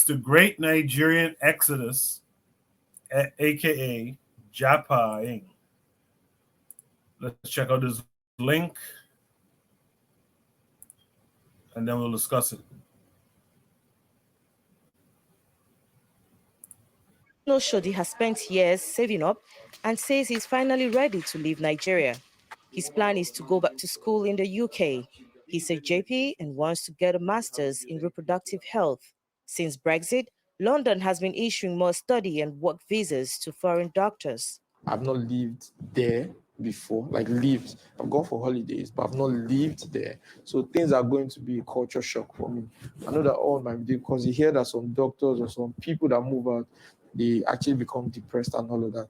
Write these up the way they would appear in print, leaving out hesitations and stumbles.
the Great Nigerian Exodus, aka JAPA-ING. Let's check out this link and then we'll discuss it. No Shodi has spent years saving up and says he's finally ready to leave Nigeria. His plan is to go back to school in the UK. He's a JP and wants to get a master's in reproductive health. Since Brexit, London has been issuing more study and work visas to foreign doctors. I've not lived there before, like lived. I've gone for holidays, but I've not lived there. So things are going to be a culture shock for me. I know that all my because you hear that some doctors or some people that move out, they actually become depressed and all of that.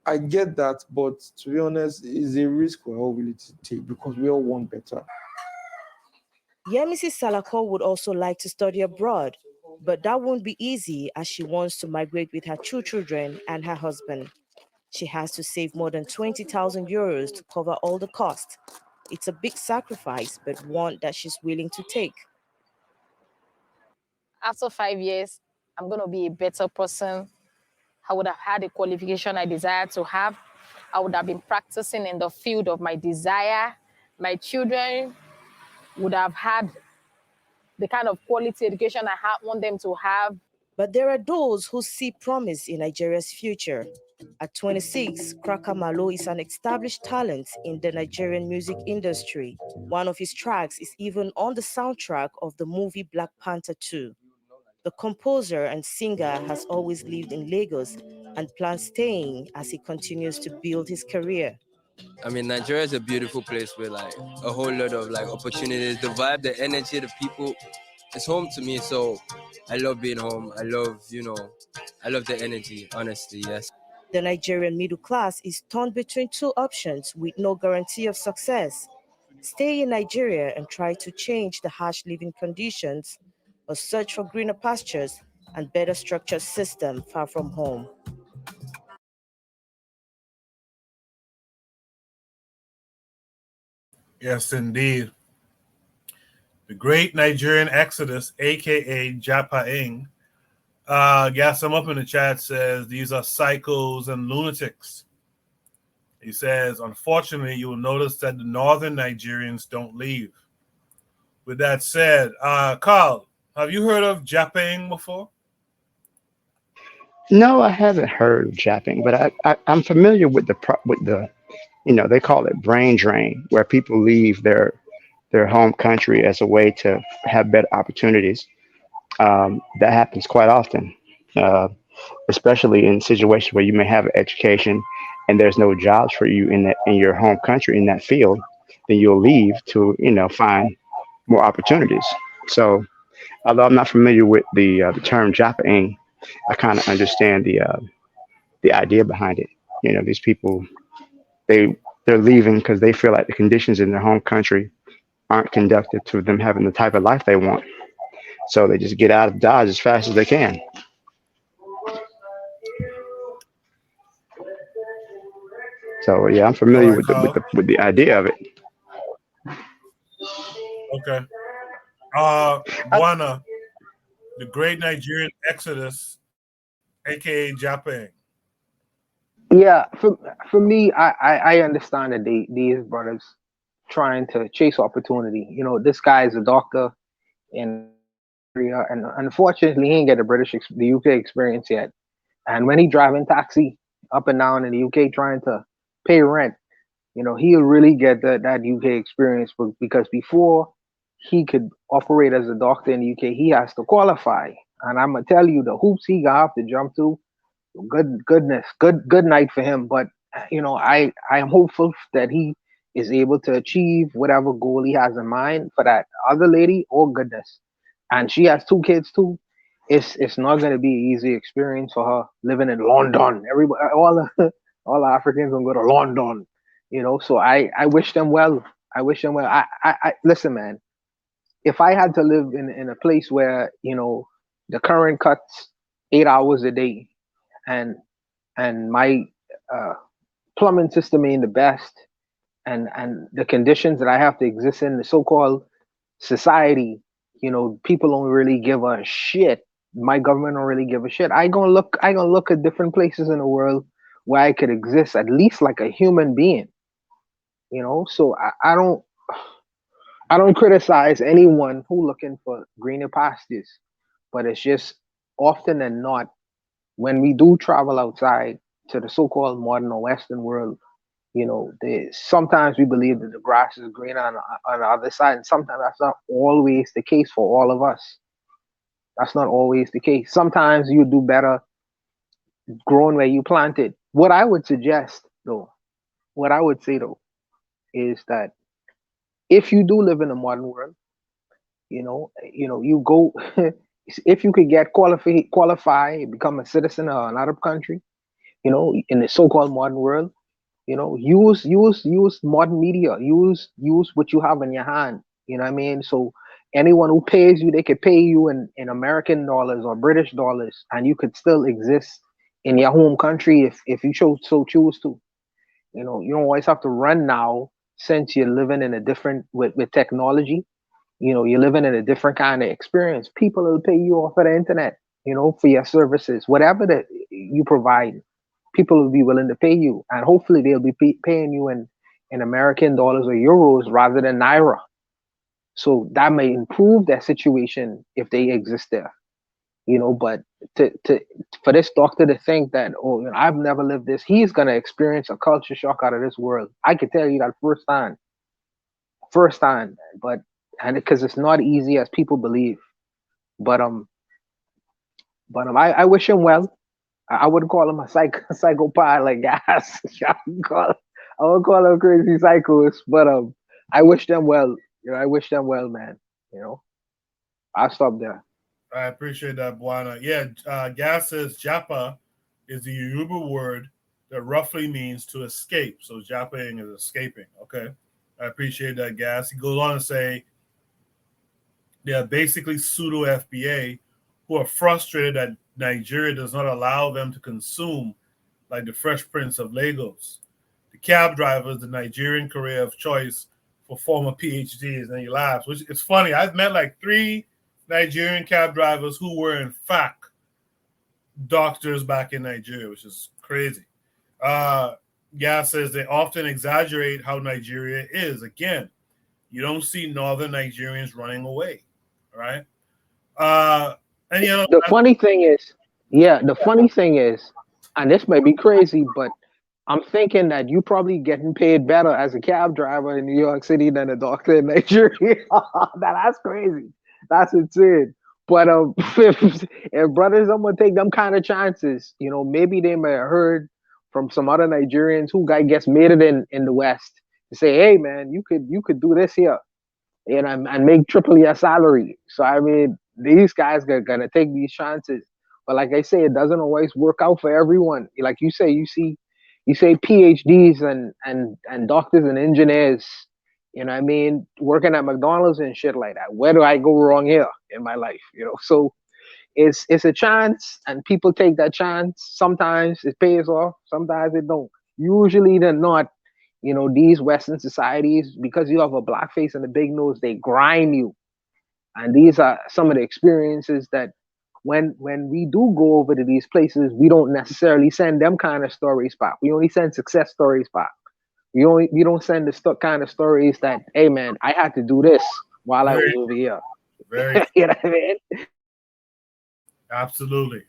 I get that, but to be honest, it's a risk we're all willing to take because we all want better. Yeah, Mrs. Salako would also like to study abroad, but that won't be easy as she wants to migrate with her two children and her husband. She has to save more than 20,000 euros to cover all the costs. It's a big sacrifice, but one that she's willing to take. After 5 years, I'm going to be a better person. I would have had the qualification I desired to have. I would have been practicing in the field of my desire. My children would have had the kind of quality education I want them to have. But there are those who see promise in Nigeria's future. At 26, Kraka Malo is an established talent in the Nigerian music industry. One of his tracks is even on the soundtrack of the movie Black Panther 2. The composer and singer has always lived in Lagos and plans staying as he continues to build his career. I mean, Nigeria is a beautiful place with like a whole lot of like opportunities. The vibe, the energy, the people, it's home to me. So I love being home. I love, I love the energy, honestly, yes. The Nigerian middle class is torn between two options with no guarantee of success. Stay in Nigeria and try to change the harsh living conditions, or search for greener pastures and better structured system far from home. Yes, indeed. The Great Nigerian Exodus, aka JAPA-ING, got some up in the chat, says these are psychos and lunatics. He says, unfortunately, you will notice that the northern Nigerians don't leave. With that said, Carl, have you heard of JAPA-ING before? No, I haven't heard of japping, but I'm familiar with the they call it brain drain, where people leave their home country as a way to have better opportunities. That happens quite often, uh, especially in situations where you may have an education and there's no jobs for you in your home country in that field. Then you'll leave to find more opportunities. So, although I'm not familiar with the term japping, I kind of understand the idea behind it. These people they they're leaving because they feel like the conditions in their home country aren't conducive to them having the type of life they want. So they just get out of Dodge as fast as they can. So yeah, I'm All familiar right, with the with Carl. the with the idea of it. Okay. Buana, the Great Nigerian Exodus, aka JAPA-ING. Yeah, for me, I understand that these brothers trying to chase opportunity. This guy is a doctor in area, and unfortunately, he didn't get the UK experience yet. And when he driving taxi up and down in the UK trying to pay rent, he'll really get that UK experience. Because before he could operate as a doctor in the UK, he has to qualify. And I'm gonna tell you the hoops he got have to jump to. Goodness, good night for him. But I am hopeful that he is able to achieve whatever goal he has in mind for that other lady. Oh goodness, and she has two kids too. It's not going to be an easy experience for her living in London. Everybody, all the Africans gonna go to London. So I wish them well. I wish them well. I listen, man. If I had to live in a place where the current cuts 8 hours a day, and my uh, plumbing system ain't the best, and the conditions that I have to exist in the so-called society, people don't really give a shit my government don't really give a shit. I gonna look at different places in the world where I could exist at least like a human being, you know. So I don't criticize anyone who looking for greener pastures, but it's just often than not when we do travel outside to the so-called modern or Western world, you know, sometimes we believe that the grass is greener on the other side, and sometimes that's not always the case for all of us. That's not always the case. Sometimes you do better growing where you planted. What I would suggest, though, what I would say though, is that if you do live in a modern world, you go if you could get qualify, become a citizen of another country, you know, in the so-called modern world, you know, use modern media, use what you have in your hand. You know what I mean? So anyone who pays you, they could pay you in American dollars or British dollars, and you could still exist in your home country if you choose to. You know, you don't always have to run now since you're living in a different with technology. You know, you're living in a different kind of experience. People will pay you off of the internet, you know, for your services, whatever that you provide. People will be willing to pay you, and hopefully they'll be paying you in American dollars or euros rather than naira. So that may improve their situation if they exist there, you know. But to for this doctor to think that, oh, you know, I've never lived this, he's gonna experience a culture shock out of this world. I can tell you that firsthand. But and because it's not easy as people believe. But I wish him well. I wouldn't call him a psychopath like gas. I would call him crazy psychos. But I wish them well. You know, I wish them well, man. You know, I'll stop there. I appreciate that, Buana. Yeah, Gas says Japa is the Yoruba word that roughly means to escape. So Japa-ing is escaping. Okay. I appreciate that, Gas. He goes on to say they are basically pseudo FBA who are frustrated that Nigeria does not allow them to consume like the Fresh Prince of Lagos. The cab driver is the Nigerian career of choice for former PhDs, and he laughs, which is funny. I've met like 3 Nigerian cab drivers who were in fact doctors back in Nigeria, which is crazy. Gas says they often exaggerate how Nigeria is. Again, you don't see northern Nigerians running away, right? And you know, The funny thing is, and this may be crazy, but I'm thinking that you probably getting paid better as a cab driver in New York City than a doctor in Nigeria. That's crazy. That's insane. But if brothers, I'm gonna take them kind of chances. You know, maybe they may have heard from some other Nigerians who guy gets made it in the West to say, hey man, you could do this here, you know, and make triple your salary. So I mean, these guys are gonna take these chances. But like I say, it doesn't always work out for everyone. Like you say, you say PhDs and doctors and engineers, you know what I mean, working at McDonald's and shit like that. Where do I go wrong here in my life? You know, so it's a chance, and people take that chance. Sometimes it pays off, sometimes it don't. Usually they're not. You know, these Western societies, because you have a black face and a big nose, they grind you. And these are some of the experiences that when we do go over to these places, we don't necessarily send them kind of stories back. We only send success stories back. We don't send the kind of stories that, hey man, I had to do this while I was over here. Very You know what I mean? absolutely.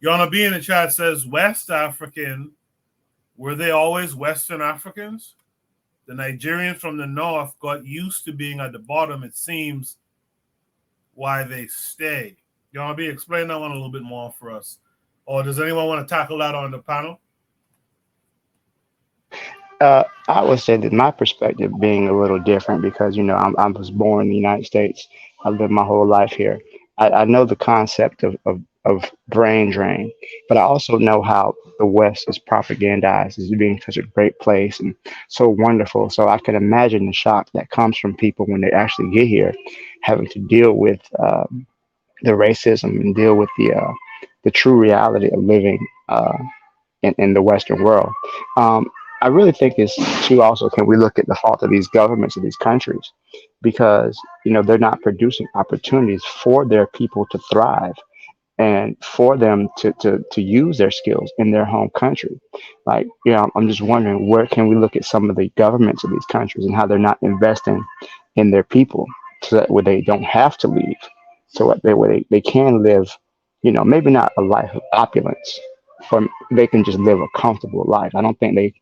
Yana B in the chat says West African. Were they always Western Africans? The Nigerians from the north got used to being at the bottom, it seems, why they stay. Yana B, explain that one a little bit more for us. Or does anyone want to tackle that on the panel? I would say that my perspective being a little different because I was born in the United States. I lived my whole life here. I know the concept of brain drain, but I also know how the West is propagandized as being such a great place and so wonderful. So I can imagine the shock that comes from people when they actually get here, having to deal with the racism and deal with the true reality of living in the Western world. Um, I really think it's too. Also, can we look at the fault of these governments of these countries, because they're not producing opportunities for their people to thrive and for them to use their skills in their home country. Like, I'm just wondering, where can we look at some of the governments of these countries and how they're not investing in their people, so that where they don't have to leave, so that they can live, maybe not a life of opulence, or they can just live a comfortable life. I don't think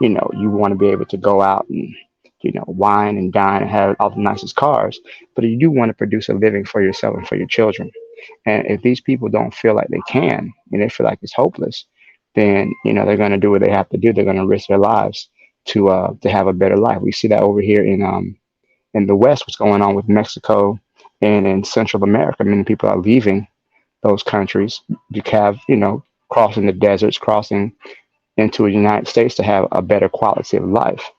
you want to be able to go out and wine and dine and have all the nicest cars, but you do want to produce a living for yourself and for your children. And if these people don't feel like they can, and they feel like it's hopeless, then they're going to do what they have to do. They're going to risk their lives to have a better life. We see that over here in the West, what's going on with Mexico and in Central America. Many people are leaving those countries to have crossing the deserts, crossing into the United States to have a better quality of life.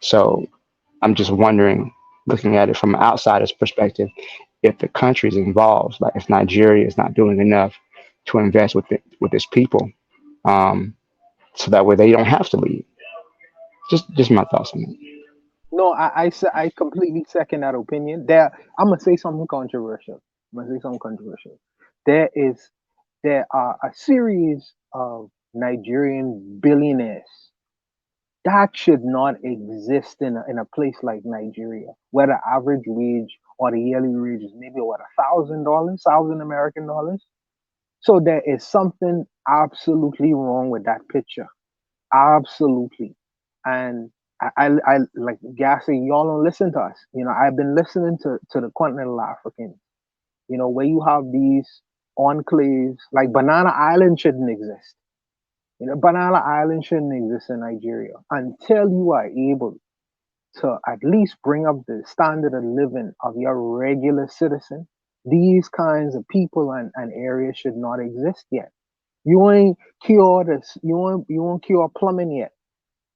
So I'm just wondering, looking at it from an outsider's perspective, if the countries involved, like if Nigeria is not doing enough to invest with its people, um, so that way they don't have to leave. Just my thoughts on it. No, I completely second that opinion. I'm gonna say something controversial. I'm gonna say something controversial. There is there are a series of Nigerian billionaires that should not exist in a place like Nigeria, where the average wage or the yearly wage is maybe what, $1,000, thousand American dollars. So there is something absolutely wrong with that picture. Absolutely. And I like Gassy, y'all don't listen to us. I've been listening to the continental Africans, where you have these enclaves, like Banana Island shouldn't exist. Banana Island shouldn't exist in Nigeria until you are able to at least bring up the standard of living of your regular citizen. These kinds of people and areas should not exist yet. You ain't cured this. You won't cure plumbing yet,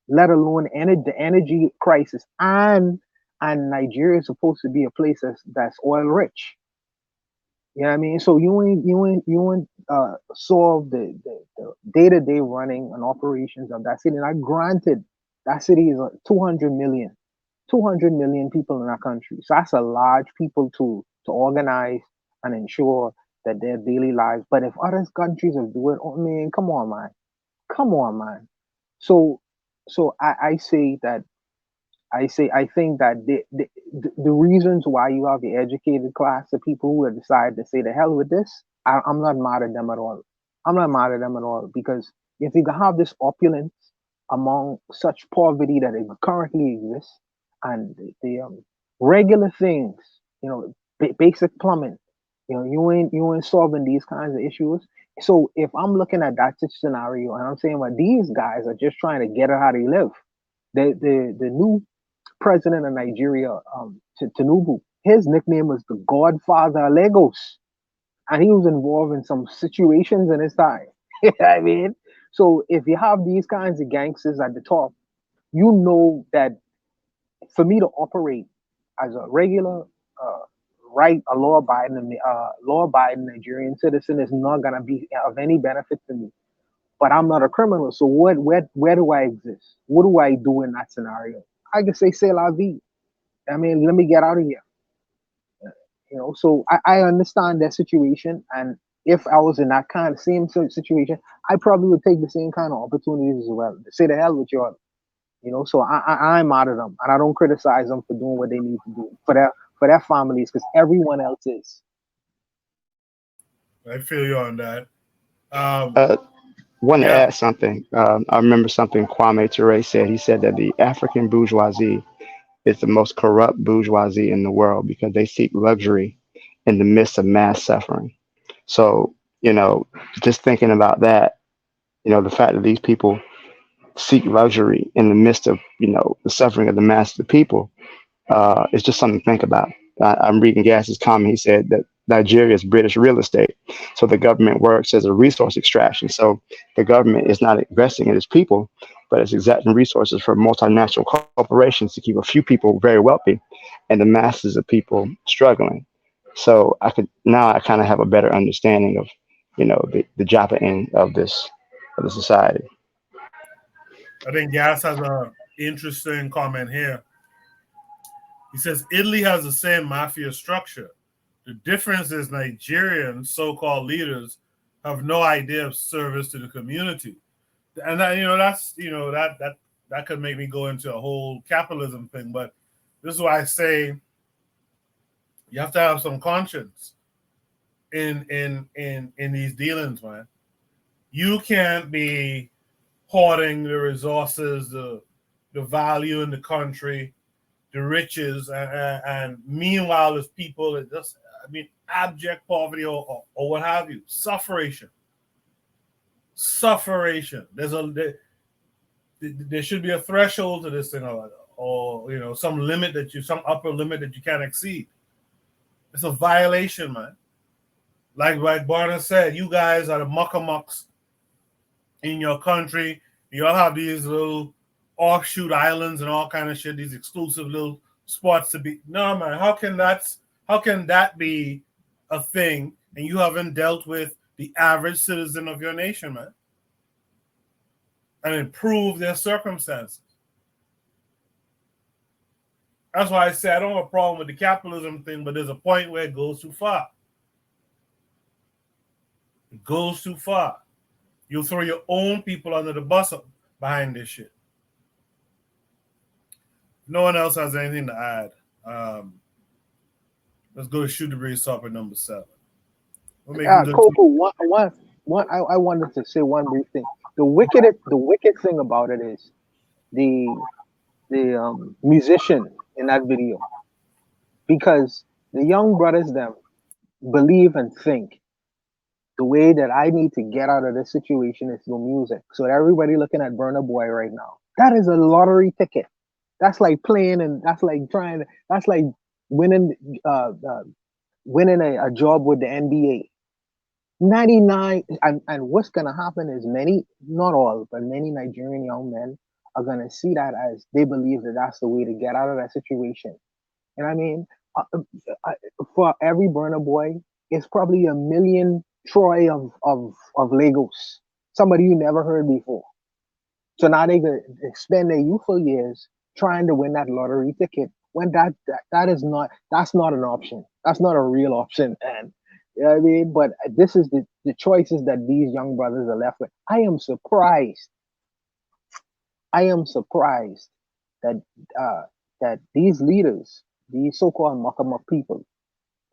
let alone the energy crisis. And Nigeria is supposed to be a place that's oil rich. You know what I mean? So you ain't solve the day-to-day running and operations of that city. Now, granted, that city is 200 million people in that country. So that's a large people to organize and ensure that their daily lives. But if other countries are doing, oh man, come on, man, come on, man. So I say that I think that the reasons why you have the educated class of people who have decided to say the hell with this, I'm not mad at them at all. I'm not mad at them at all, because if you can have this opulence among such poverty that it currently exists, and the regular things, basic plumbing, you ain't solving these kinds of issues. So if I'm looking at that scenario and I'm saying, well, these guys are just trying to get at how they live. The new president of Nigeria, Tinubu, his nickname was the Godfather of Lagos, and he was involved in some situations in his time. You know what I mean? So if you have these kinds of gangsters at the top, you know that for me to operate as a regular, a law-abiding Nigerian citizen is not gonna be of any benefit to me. But I'm not a criminal, so where do I exist? What do I do in that scenario? I can say la vie. I mean, let me get out of here. So I understand that situation, and if I was in that kind of same situation, I probably would take the same kind of opportunities as well. Say the hell with y'all. So I'm mad at them, and I don't criticize them for doing what they need to do for their families, because everyone else is. I feel you on that. Um, Uh, Want to yeah, add something. I remember something Kwame Ture said. He said that the African bourgeoisie is the most corrupt bourgeoisie in the world because they seek luxury in the midst of mass suffering. So, just thinking about that, the fact that these people seek luxury in the midst of, the suffering of the mass of the people, it's just something to think about. I'm reading Gass's comment. He said that Nigeria is British real estate. So the government works as a resource extraction. So the government is not investing in its people, but it's exacting resources from multinational corporations to keep a few people very wealthy and the masses of people struggling. So I kind of have a better understanding of, the JAPA-ING of the society. I think Gas has a interesting comment here. He says Italy has the same mafia structure. The difference is Nigerian so-called leaders have no idea of service to the community, and that, that could make me go into a whole capitalism thing. But this is why I say you have to have some conscience in these dealings, man. You can't be hoarding the resources, the value in the country, the riches, and meanwhile, there's people that just, abject poverty or what have you, sufferation. There should be a threshold to this thing, or some upper limit that you can't exceed. It's a violation, man. Like Barna said, you guys are the muckamucks in your country. You all have these little offshoot islands and all kind of shit, these exclusive little spots to be. No, man, how can that be a thing and you haven't dealt with the average citizen of your nation, man, and improve their circumstances? That's why I say I don't have a problem with the capitalism thing, but there's a point where it goes too far. It goes too far. You'll throw your own people under the bus behind this shit. No one else has anything to add. Let's go to Shoot the Breeze topic number 7. Coco, I wanted to say one brief thing. The wicked thing about it is the musician in that video, because the young brothers them believe and think the way that I need to get out of this situation is through music. So everybody looking at Burna Boy right now, that is a lottery ticket. That's like playing, and that's like winning a job with the NBA. 99 and what's gonna happen is many, not all, but many Nigerian young men are gonna see that as they believe that that's the way to get out of that situation. And I mean, for every Burna Boy, it's probably a million Troy of Lagos, somebody you never heard before. So now they could spend their youthful years trying to win that lottery ticket when that's not an option. That's not a real option, and you know what I mean? But this is the choices that these young brothers are left with. I am surprised that that these leaders, these so-called muckamuck people,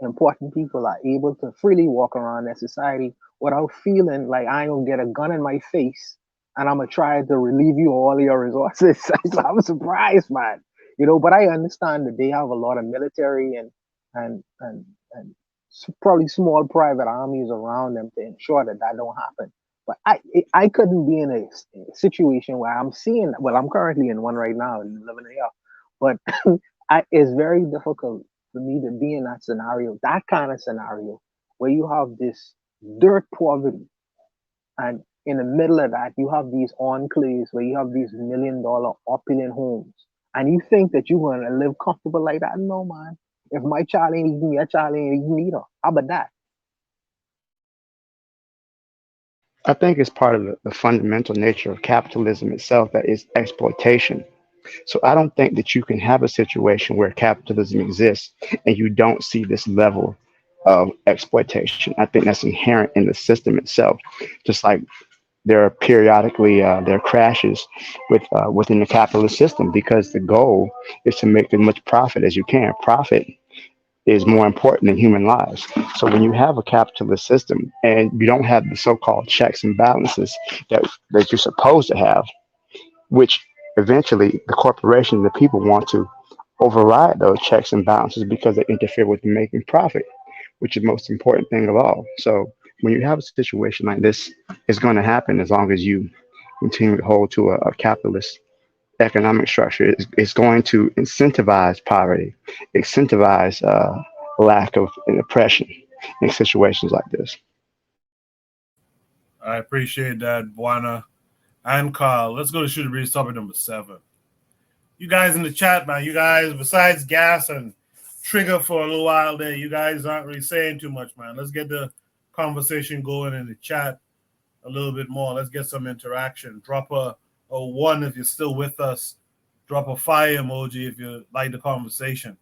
important people, are able to freely walk around their society without feeling like I ain't gonna get a gun in my face and I'm gonna try to relieve you of all your resources. I'm surprised, man. But I understand that they have a lot of military and probably small private armies around them to ensure that don't happen. But I couldn't be in a situation where I'm seeing. Well, I'm currently in one right now and living here, but it's very difficult for me to be in that kind of scenario, where you have this dirt poverty, and in the middle of that, you have these enclaves where you have these $1 million opulent homes, and you think that you're going to live comfortable like that. No, man. If my child ain't eating, your child ain't eating either. How about that? I think it's part of the fundamental nature of capitalism itself, that is exploitation. So I don't think that you can have a situation where capitalism exists and you don't see this level of exploitation. I think that's inherent in the system itself. Just like there are periodically there are crashes within the capitalist system, because the goal is to make as much profit as you can. Profit is more important than human lives. So when you have a capitalist system and you don't have the so-called checks and balances that you're supposed to have, which eventually the corporations, the people want to override those checks and balances because they interfere with making profit, which is the most important thing of all. So when you have a situation like this, it's going to happen as long as you continue to hold to a capitalist economic structure. It's going to incentivize poverty, incentivize lack of oppression in situations like this. I appreciate that, Buana and Carl. Let's go to Shoot the Breeze topic number 7. You guys in the chat, man, you guys, besides Gas and Trigger for a little while there, you guys aren't really saying too much, man. Let's get the conversation going in the chat a little bit more. Let's get some interaction. Drop a or one if you're still with us. Drop a fire emoji if you like the conversation.